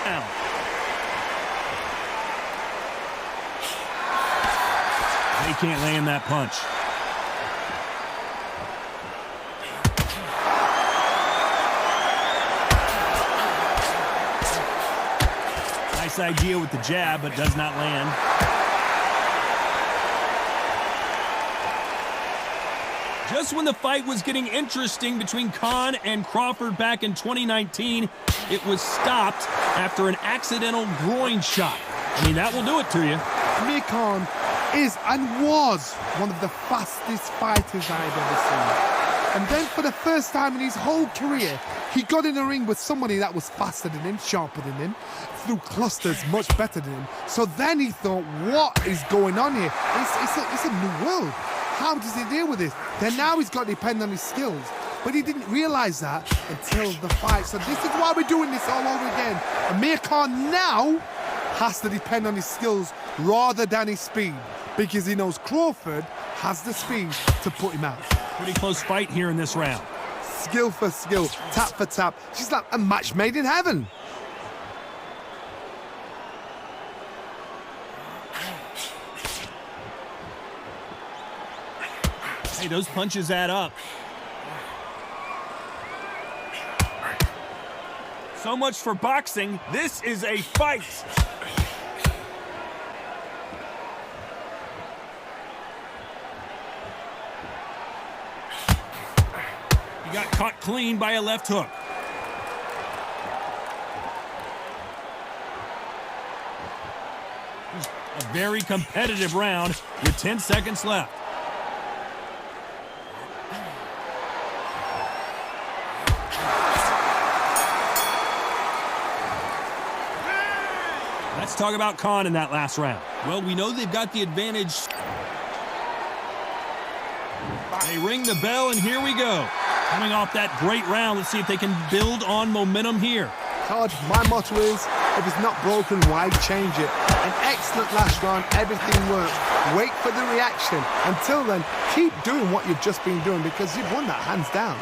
round. He can't land that punch. Nice idea with the jab, but does not land. Just when the fight was getting interesting between Khan and Crawford back in 2019, it was stopped after an accidental groin shot. I mean, that will do it to you. Amir Khan is and was one of the fastest fighters I've ever seen. And then for the first time in his whole career, he got in a ring with somebody that was faster than him, sharper than him, threw clusters much better than him. So then he thought, what is going on here? It's a new world. How does he deal with this? Then now he's got to depend on his skills. But he didn't realize that until the fight. So this is why we're doing this all over again. Amir Khan now has to depend on his skills rather than his speed, because he knows Crawford has the speed to put him out. Pretty close fight here in this round. Skill for skill, tap for tap. She's like a match made in heaven. Hey, those punches add up. So much for boxing. This is a fight. He got caught clean by a left hook. A very competitive round with 10 seconds left. Let's talk about Khan in that last round. Well, we know they've got the advantage. They ring the bell, and here we go. Coming off that great round, let's see if they can build on momentum here. Todd, my motto is, if it's not broken, why change it? An excellent last round, everything works. Wait for the reaction. Until then, keep doing what you've just been doing, because you've won that hands down.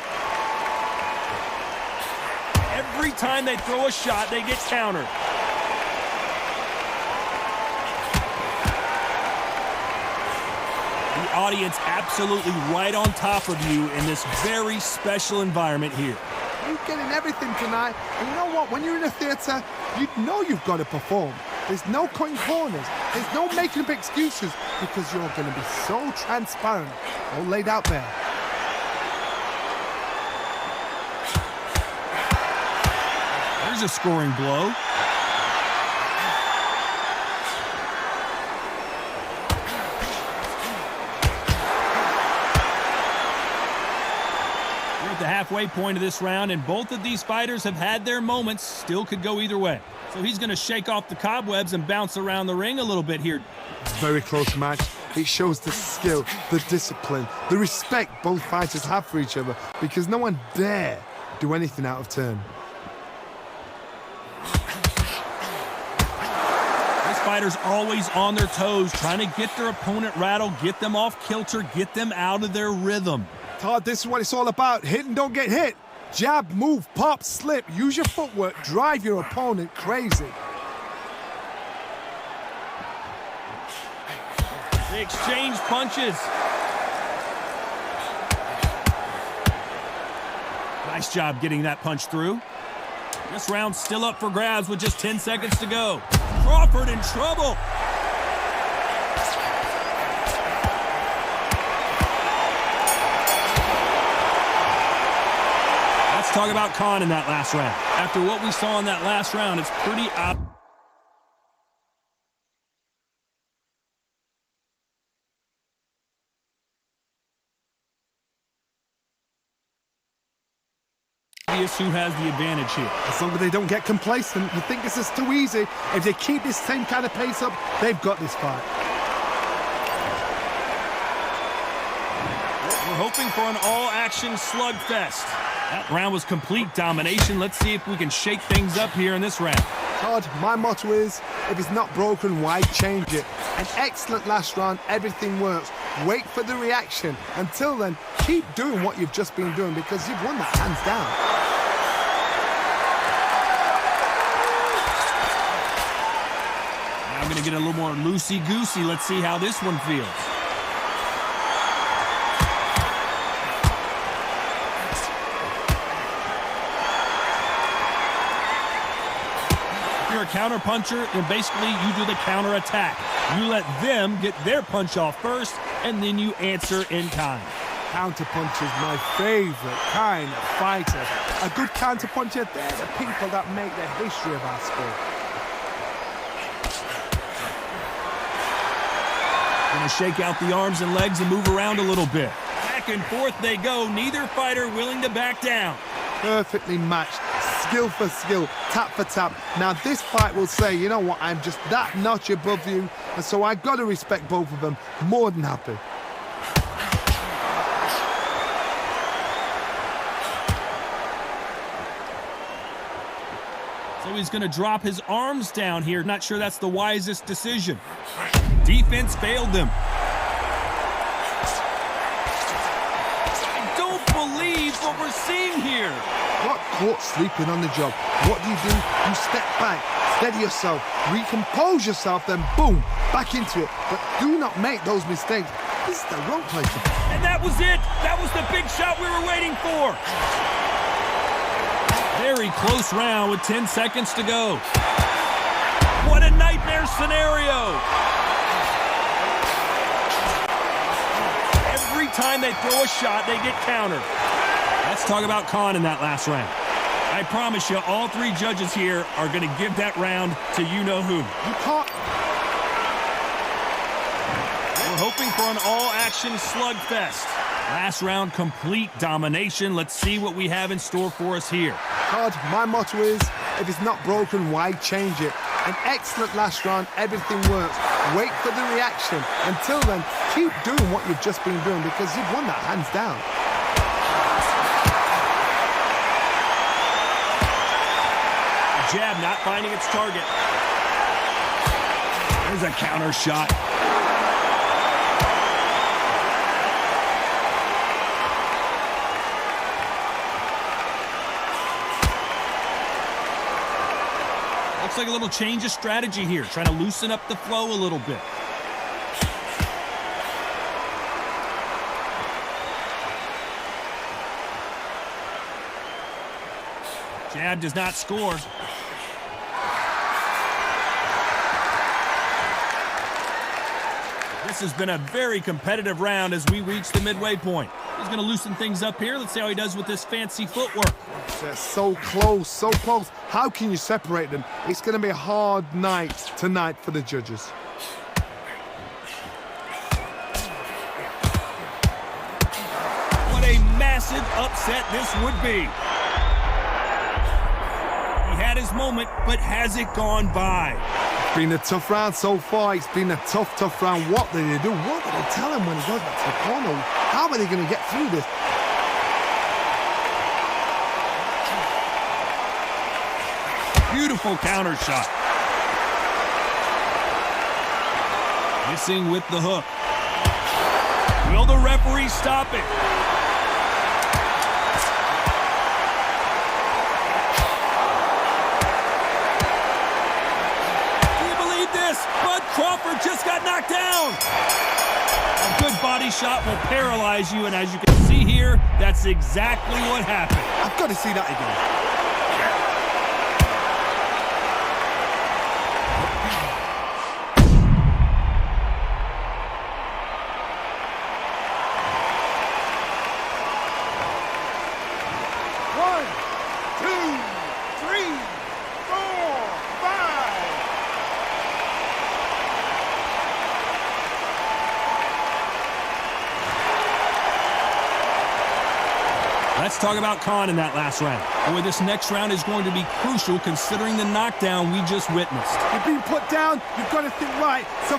Every time they throw a shot, they get countered. The audience absolutely right on top of you in this very special environment here. You're getting everything tonight. And you know what? When you're in a theatre, you know you've got to perform. There's no cutting corners. There's no making up excuses, because you're going to be so transparent, all laid out there. There's a scoring blow. The halfway point of this round, and both of these fighters have had their moments. Still could go either way. So he's going to shake off the cobwebs and bounce around the ring a little bit here. Very close match. It shows the skill, the discipline, the respect both fighters have for each other, because no one dare do anything out of turn. This fighter's always on their toes, trying to get their opponent rattled, get them off kilter, get them out of their rhythm. Todd, this is what it's all about. Hit and don't get hit. Jab, move, pop, slip. Use your footwork. Drive your opponent crazy. They exchange punches. Nice job getting that punch through. This round's still up for grabs with just 10 seconds to go. Crawford in trouble. Talk about Khan in that last round. After what we saw in that last round, it's pretty obvious who has the advantage here. As long as they don't get complacent, you think this is too easy. If they keep this same kind of pace up, they've got this fight. We're hoping for an all-action slugfest. That round was complete domination. Let's see if we can shake things up here in this round. Todd, my motto is, if it's not broken, why change it? An excellent last round, everything works. Wait for the reaction. Until then, keep doing what you've just been doing, because you've won that hands down. going to get a little more loosey-goosey. Let's see how this one feels. If you're a counter puncher, then basically you do the counter attack. You let them get their punch off first, and then you answer in kind. Counter punch is my favorite kind of fighter. A good counter puncher, they're the people that make the history of our sport. Gonna shake out the arms and legs and move around a little bit. Back and forth they go, neither fighter willing to back down. Perfectly matched, skill for skill, tap for tap. Now this fight will say, you know what, I'm just that notch above you, and so I've got to respect both of them. More than happy. So he's going to drop his arms down here. Not sure that's the wisest decision. Defense failed them. I don't believe what we're seeing here. Got caught sleeping on the job. What do? You step back, steady yourself, recompose yourself, then boom, back into it. But do not make those mistakes. This is the rope breaker. And that was it. That was the big shot we were waiting for. Very close round with 10 seconds to go. What a nightmare scenario. Every time they throw a shot, they get countered. Let's talk about Khan in that last round. I promise you, all three judges here are going to give that round to you-know-who. You can't. We're hoping for an all-action slugfest. Last round, complete domination. Let's see what we have in store for us here. Todd, my motto is, if it's not broken, why change it? An excellent last round, everything works. Wait for the reaction. Until then, keep doing what you've just been doing because you've won that hands down. Jab not finding its target. There's a counter shot. Looks like a little change of strategy here, trying to loosen up the flow a little bit. Jab does not score. This has been a very competitive round as we reach the midway point. He's going to loosen things up here. Let's see how he does with this fancy footwork. They're so close, so close. How can you separate them? It's going to be a hard night tonight for the judges. What a massive upset this would be. He had his moment, but has it gone by? It's been a tough round so far. It's been a tough round. What did they do? What did they tell him when he goes back to the corner? How are they going to get through this? Beautiful counter shot. Missing with the hook. Will the referee stop it? Do you believe this? Bud Crawford just got knocked down. A good body shot will paralyze you, and as you can see here, that's exactly what happened. I've got to see that again. Let's talk about Khan in that last round. Boy, this next round is going to be crucial considering the knockdown we just witnessed. You've been put down. You've got to think right. So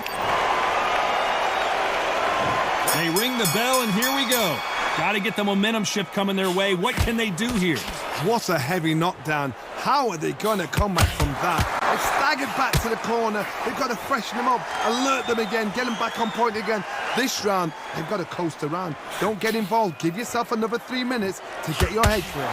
they ring the bell, and here we go. Got to get the momentum shift coming their way. What can they do here? what a heavy knockdown. How are they going to come back from that? They've staggered back to the corner. They've got to freshen them up, alert them again, get them back on point again. This round, they've got to coast around. Don't get involved. Give yourself another 3 minutes to get your head clear.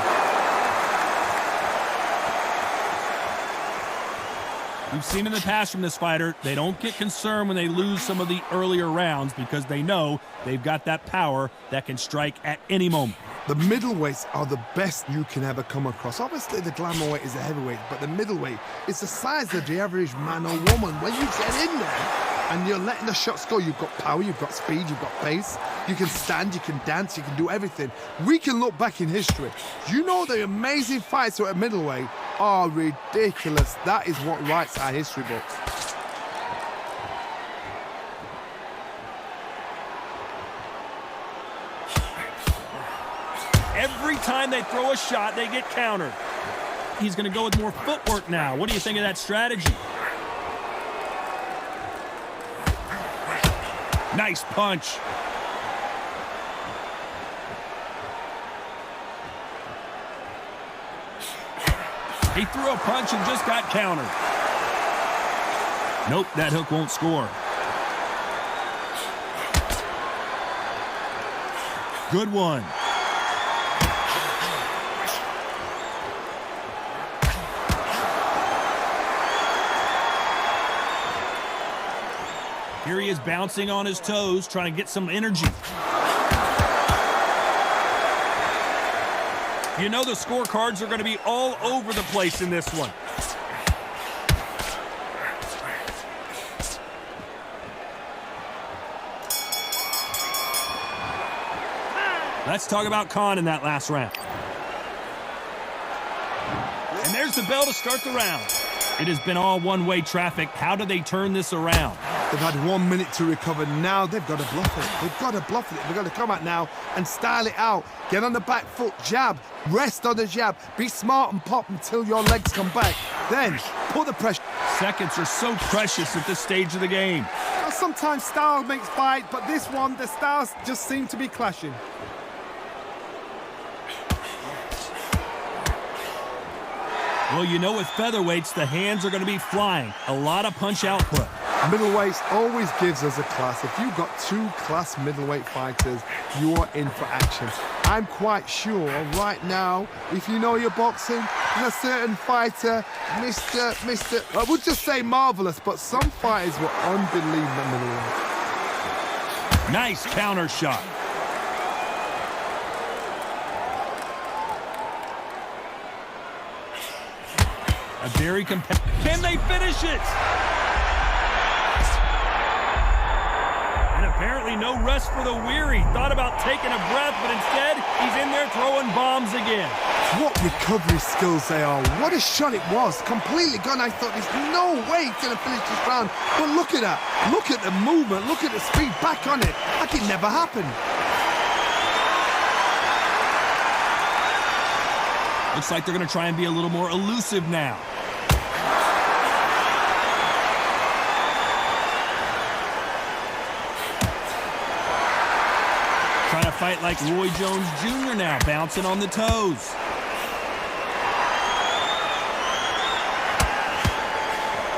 We've seen in the past from this fighter, they don't get concerned when they lose some of the earlier rounds because they know they've got that power that can strike at any moment. The middleweights are the best you can ever come across. Obviously, the glamour weight is a heavyweight, but the middleweight is the size of the average man or woman. When you get in there and you're letting the shots go, you've got power, you've got speed, you've got pace. You can stand, you can dance, you can do everything. We can look back in history. You know the amazing fights at middleweight are ridiculous. That is what writes our history books. Every time they throw a shot, they get countered. He's going to go with more footwork now. What do you think of that strategy? Nice punch. He threw a punch and just got countered. Nope, that hook won't score. Good one. Here he is bouncing on his toes, trying to get some energy. You know the scorecards are going to be all over the place in this one. Let's talk about Khan in that last round. And there's the bell to start the round. It has been all one-way traffic. How do they turn this around? They've had 1 minute to recover. Now they've got to bluff it. They've got to bluff it. They've got to come out now and style it out. Get on the back foot, jab, rest on the jab. Be smart and pop until your legs come back. Then put the pressure. Seconds are so precious at this stage of the game. Now, sometimes style makes fight, but this one, the styles just seem to be clashing. Well, you know with featherweights, the hands are going to be flying. A lot of punch output. Middleweights always gives us a class. If you've got two class middleweight fighters, you are in for action. I'm quite sure right now, if you know your boxing, there's a certain fighter, I would just say marvelous, but some fighters were unbelievable middleweight. Nice counter shot. A very competitive. Can they finish it? And apparently no rest for the weary. Thought about taking a breath, but instead he's in there throwing bombs again. What recovery skills they are. What a shot it was. Completely gone. I thought there's no way he's going to finish this round. But look at that. Look at the movement. Look at the speed back on it. Like it never happened. Looks like they're going to try and be a little more elusive now. Trying to fight like Roy Jones Jr. now, bouncing on the toes.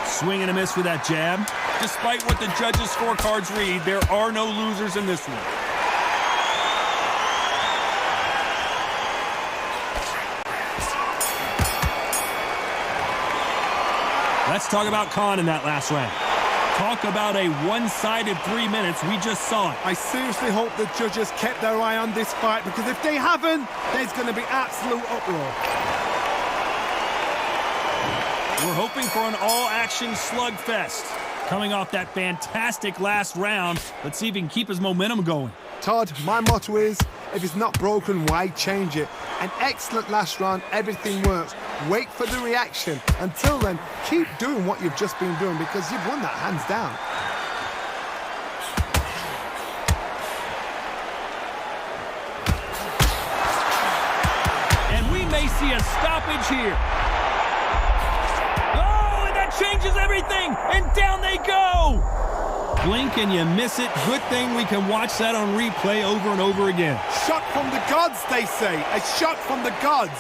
Swing and a miss with that jab. Despite what the judges' scorecards read, there are no losers in this one. Let's talk about Khan in that last round. Talk about a one-sided 3 minutes. We just saw it. I seriously hope the judges kept their eye on this fight, because if they haven't, there's going to be absolute uproar. We're hoping for an all-action slugfest. Coming off that fantastic last round, let's see if he can keep his momentum going. Todd, my motto is, if it's not broken, why change it? An excellent last round, everything works. Wait for the reaction. Until then, keep doing what you've just been doing, because you've won that hands down. And we may see a stoppage here. Oh, and that changes everything. And down they go. Blink and you miss it. Good thing we can watch that on replay over and over again. Shot from the gods, they say. A shot from the gods.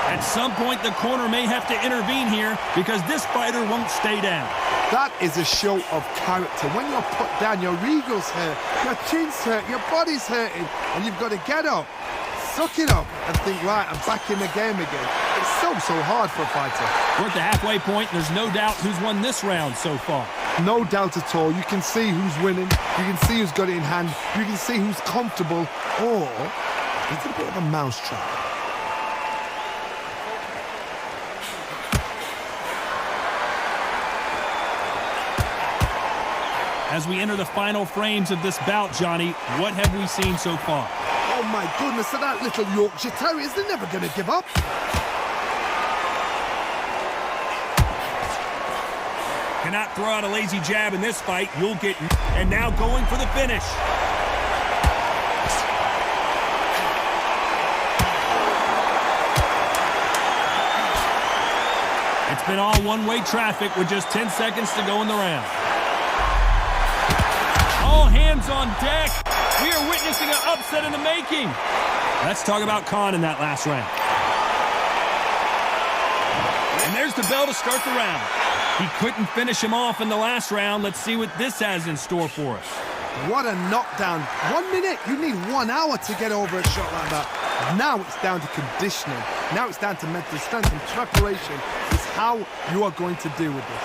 That some point, the corner may have to intervene here because this fighter won't stay down. That is a show of character. When you're put down, your ego's hurt, your chin's hurt, your body's hurting, and you've got to get up, suck it up, and think, right, I'm back in the game again. It's so hard for a fighter. We're at the halfway point. There's no doubt who's won this round so far. No doubt at all. You can see who's winning. You can see who's got it in hand. You can see who's comfortable. Or it's a bit of a mousetrap. As we enter the final frames of this bout, Johnny, what have we seen so far? Oh my goodness, so that little Yorkshire Terriers, they're never going to give up. Cannot throw out a lazy jab in this fight. You'll get... And now going for the finish. It's been all one-way traffic with just 10 seconds to go in the round. All hands on deck. We are witnessing an upset in the making. Let's talk about Khan in that last round. And there's the bell to start the round. He couldn't finish him off in the last round. Let's see what this has in store for us. What a knockdown. 1 minute. You need 1 hour to get over a shot like that. Now it's down to conditioning. Now it's down to mental strength and preparation. It's how you are going to deal with this.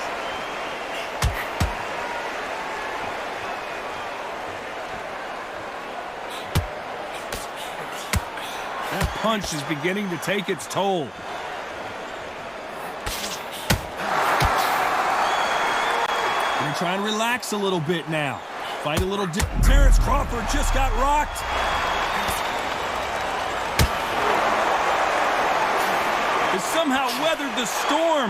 That punch is beginning to take its toll. Gonna try and relax a little bit now. Fight a little. Terrence Crawford just got rocked. Has somehow weathered the storm.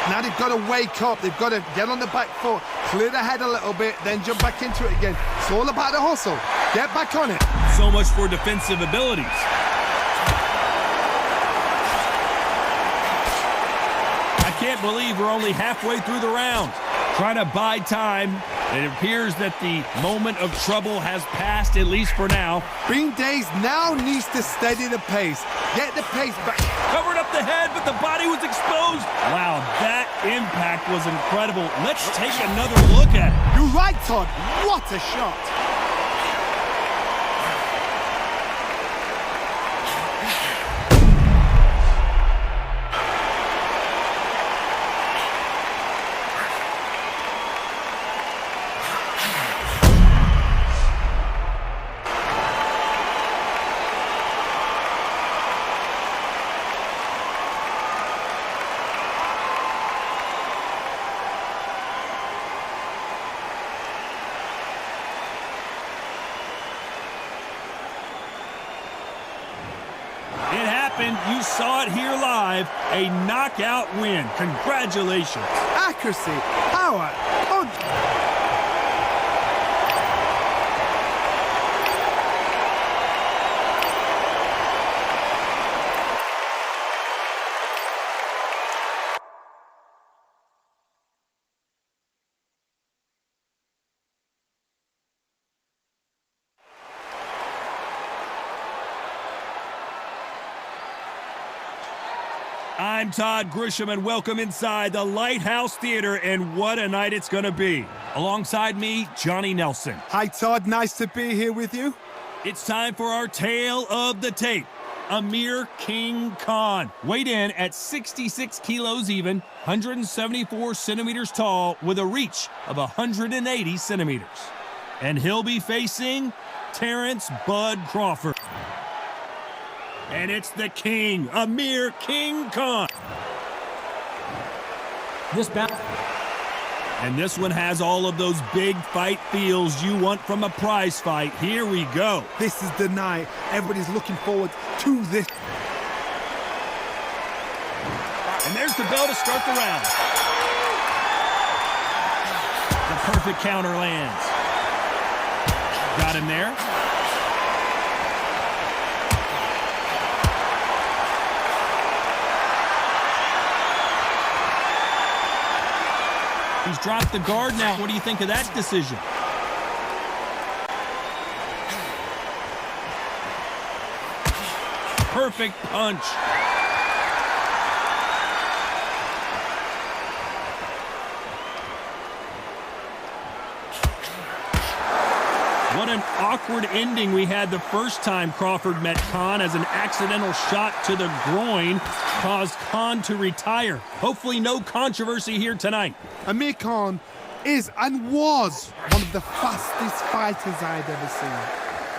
Now they've got to wake up. They've got to get on the back foot, clear the head a little bit, then jump back into it again. It's all about the hustle. Get back on it. So much for defensive abilities. I can't believe we're only halfway through the round. Trying to buy time. It appears that the moment of trouble has passed, at least for now. Bean Days now needs to steady the pace. Get the pace back. Covered up the head, but the body was exposed. Wow, that impact was incredible. Let's take another look at it. You're right, Todd. What a shot. It happened. You saw it here live. A knockout win. Congratulations. Accuracy, power, punch. I'm Todd Grisham, and welcome inside the Lighthouse Theater, and what a night it's going to be. Alongside me, Johnny Nelson. Hi, Todd. Nice to be here with you. It's time for our tale of the tape. Amir King Khan, weighed in at 66 kilos even, 174 centimeters tall, with a reach of 180 centimeters. And he'll be facing Terrence Bud Crawford. And it's the King, Amir King Khan. And this one has all of those big fight feels you want from a prize fight. Here we go. This is the night. Everybody's looking forward to this. And there's the bell to start the round. The perfect counter lands. Got him there. He's dropped the guard now. What do you think of that decision? Perfect punch. What an awkward ending we had the first time Crawford met Khan, as an accidental shot to the groin caused Khan to retire. Hopefully no controversy here tonight. Amir Khan is and was one of the fastest fighters I'd ever seen.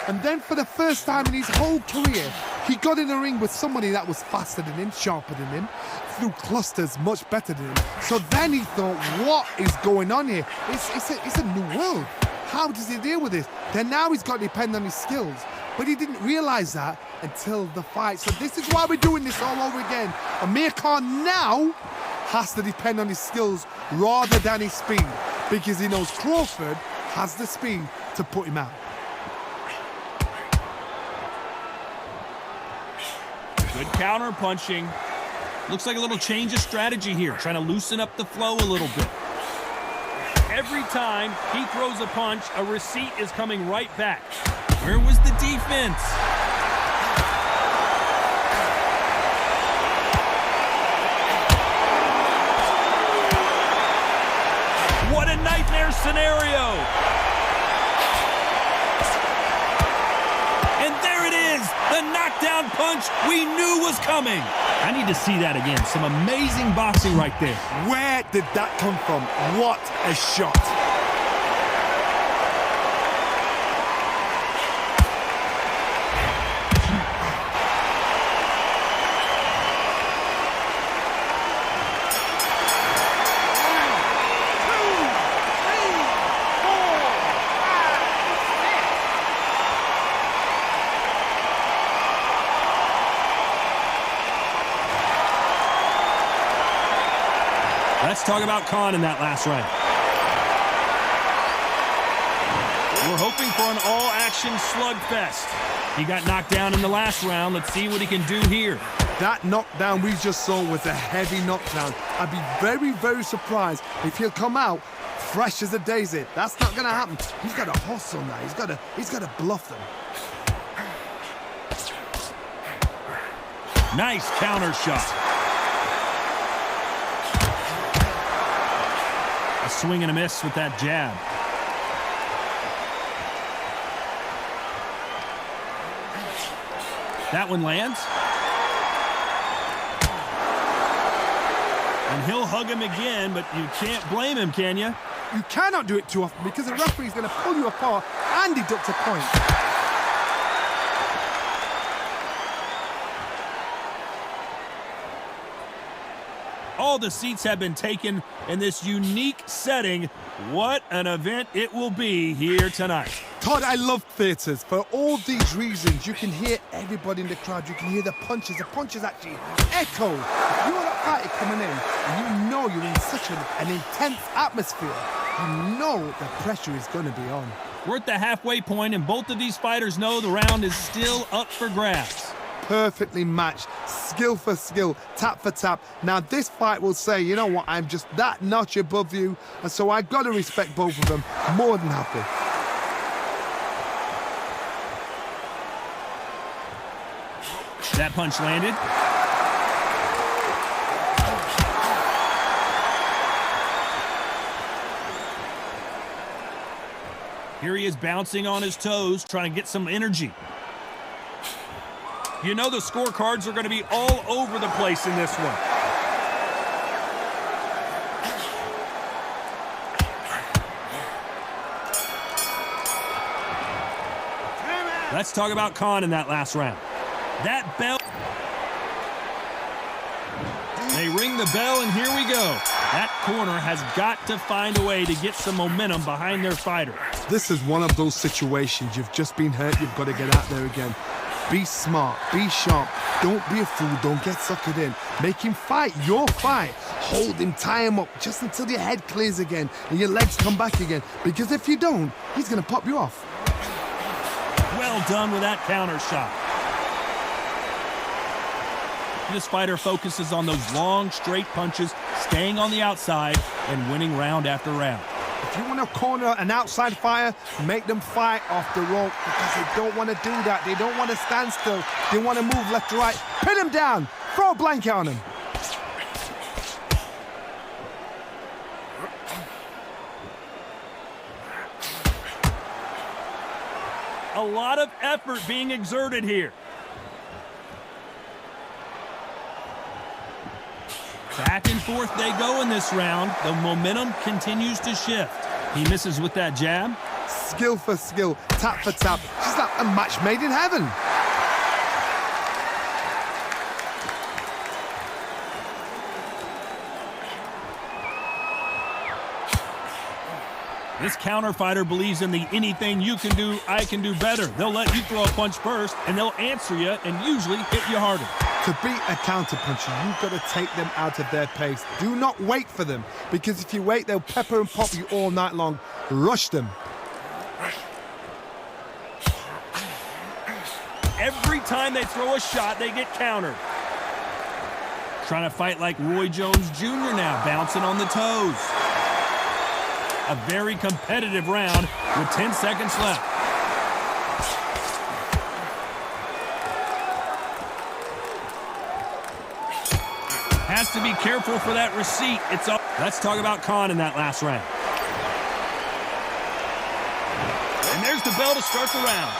And then for the first time in his whole career, he got in a ring with somebody that was faster than him, sharper than him, threw clusters much better than him. So then he thought, what is going on here? It's a new world. How does he deal with this? Then now he's got to depend on his skills. But he didn't realize that until the fight. So this is why we're doing this all over again. Amir Khan now has to depend on his skills rather than his speed, because he knows Crawford has the speed to put him out. Good counter punching. Looks like a little change of strategy here, trying to loosen up the flow a little bit. Every time he throws a punch, a receipt is coming right back. Where was the defense? What a nightmare scenario! And there it is, the knockdown punch we knew was coming. I need to see that again. Some amazing boxing right there. Where did that come from? What a shot. Let's talk about Khan in that last round. We're hoping for an all-action slugfest. He got knocked down in the last round. Let's see what he can do here. That knockdown we just saw was a heavy knockdown. I'd be very, very surprised if he'll come out fresh as a daisy. That's not going to happen. He's got to hustle now. He's got to bluff them. Nice counter shot. A swing and a miss with that jab. That one lands. And he'll hug him again, but you can't blame him, can you? You cannot do it too often because the referee's going to pull you apart and deduct a point. All the seats have been taken in this unique setting. What an event it will be here tonight. Todd, I love theatres. For all these reasons, you can hear everybody in the crowd. You can hear the punches. The punches actually echo. If you're that fighter coming in and you know you're in such an intense atmosphere, you know the pressure is going to be on. We're at the halfway point, and both of these fighters know the round is still up for grabs. Perfectly matched, skill for skill, tap for tap. Now this fight will say, you know what, I'm just that notch above you, and so I've got to respect both of them more than happy. That punch landed. Here he is bouncing on his toes, trying to get some energy. You know the scorecards are going to be all over the place in this one. Let's talk about Khan in that last round. That bell. They ring the bell, and here we go. That corner has got to find a way to get some momentum behind their fighter. This is one of those situations. You've just been hurt. You've got to get out there again. Be smart, be sharp, don't be a fool, don't get suckered in. Make him fight your fight. Hold him, tie him up, just until your head clears again and your legs come back again. Because if you don't, he's going to pop you off. Well done with that counter shot. This fighter focuses on those long, straight punches, staying on the outside and winning round after round. If you want to corner an outside fighter, make them fight off the rope because they don't want to do that. They don't want to stand still. They want to move left to right. Pin him down. Throw a blanket on him. A lot of effort being exerted here. Back and forth they go in this round. The momentum continues to shift. He misses with that jab. Skill for skill, tap for tap. She's like a match made in heaven. This counter fighter believes in the anything you can do, I can do better. They'll let you throw a punch first, and they'll answer you and usually hit you harder. To beat a counter puncher, you've got to take them out of their pace. Do not wait for them, because if you wait, they'll pepper and pop you all night long. Rush them. Every time they throw a shot, they get countered. Trying to fight like Roy Jones Jr. now, bouncing on the toes. A very competitive round with 10 seconds left. Has to be careful for that receipt. It's up. Let's talk about Khan in that last round. And there's the bell to start the round.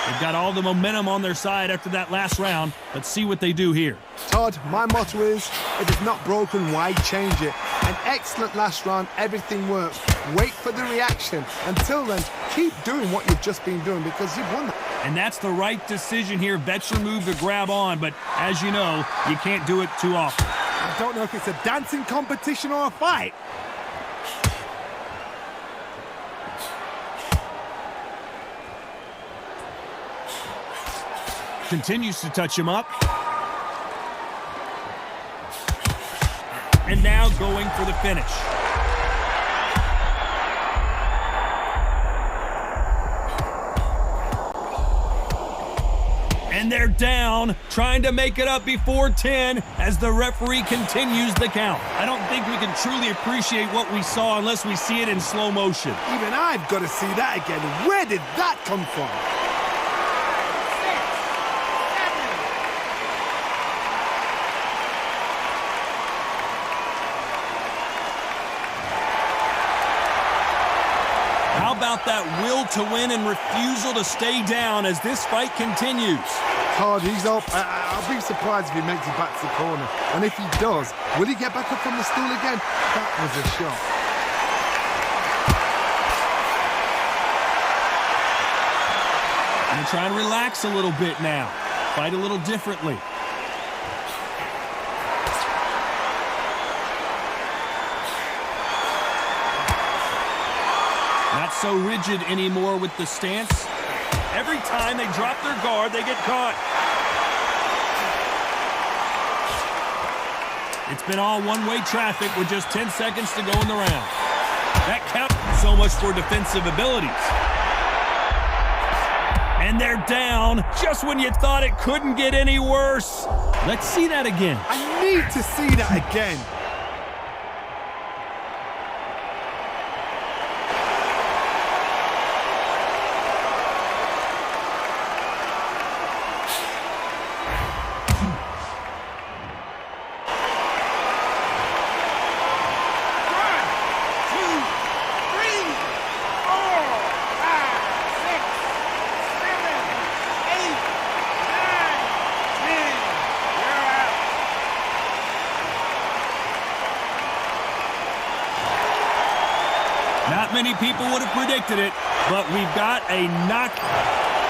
They've got all the momentum on their side after that last round. Let's see what they do here. Todd, my motto is, if it's not broken, why change it? An excellent last round, everything works. Wait for the reaction. Until then, keep doing what you've just been doing because you've won that. And that's the right decision here. Veteran move to grab on, but as you know, you can't do it too often. I don't know if it's a dancing competition or a fight. Continues to touch him up. And now going for the finish. And they're down, trying to make it up before 10 as the referee continues the count. I don't think we can truly appreciate what we saw unless we see it in slow motion. Even I've got to see that again. Where did that come from? How about that will to win and refusal to stay down as this fight continues? Todd, he's up. I'll be surprised if he makes it back to the corner. And if he does, will he get back up from the stool again? That was a shot. And try and relax a little bit now. Fight a little differently. Not so rigid anymore with the stance. Every time they drop their guard, they get caught. It's been all one-way traffic with just 10 seconds to go in the round. That counts so much for defensive abilities. And they're down just when you thought it couldn't get any worse. Let's see that again. I need to see that again. Not many people would have predicted it, but we've got a knockout.